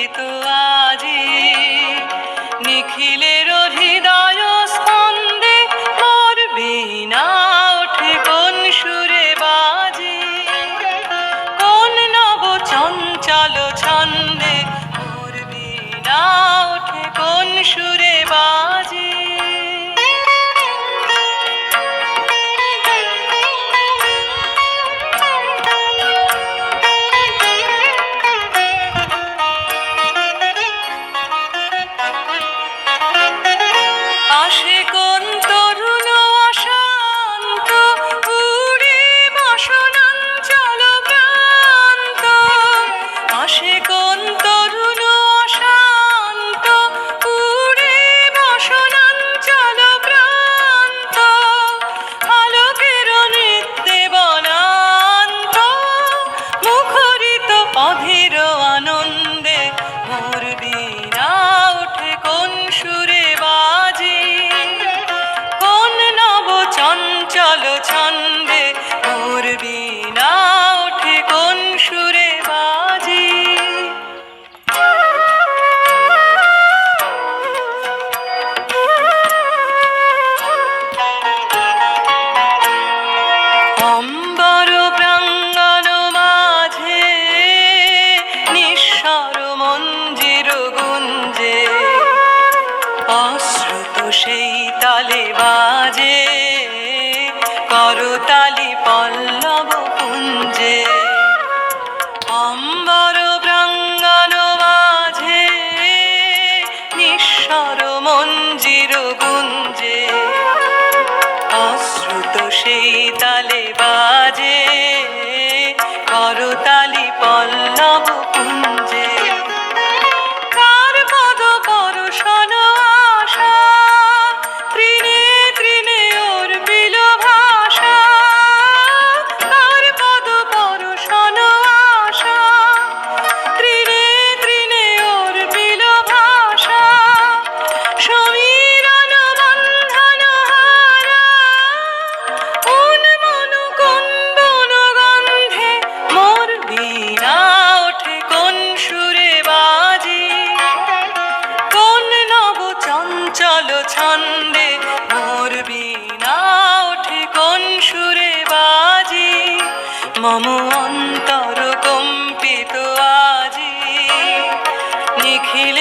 কম্পিত আজি নিখিলের হৃদয় স্পন্দে মোর বীণা ওঠে কোন সুরে বাজে কোন নব চঞ্চল ছন্দে মোর বীণা ওঠে কোন সুরে বাজে আসে কোন তরুণ অশান্ত উড়ে বাসনাঞ্চল প্রান্ত আসে কোন তরুণ অশান্ত উড়ে বাসনাঞ্চল প্রান্ত আলোকের নৃত্যে বনান্ত মুখরিত অধীর আনন্দে মোর বীণা ওঠে কোন সুরে বাজে কোন নব চঞ্চল ছন্দে মোর বীণা ওঠে কোন সুরে বাজে অম্বর প্রাঙ্গণ মাঝে নিঃস্বর মঞ্জির গুঞ্জে অশ্রুত সেই তালে বাজে করতালি পল্লব কুঞ্জে অম্বর প্রাঙ্গণ মাঝে নিঃস্বর মঞ্জির গুঞ্জে অশ্রুত সেই তালে বাজে করতালি পল্লব কুঞ্জে কার পদ পরশন আশা তৃণে তৃণে ওর বিল ভাষা কার পদ পরশন আশা তৃণে তৃণে ওর বিল ভাষা সমীরণ বন্ধন হারা উন্মন কুন্দন গন্ধে মোর বীণা ওঠে কোন সুরে বাজে কোন নব চঞ্চল ছন্দে মোর বীণা ওঠে কোন সুরে বাজে মম অন্তর কম্পিত আজি নিখিল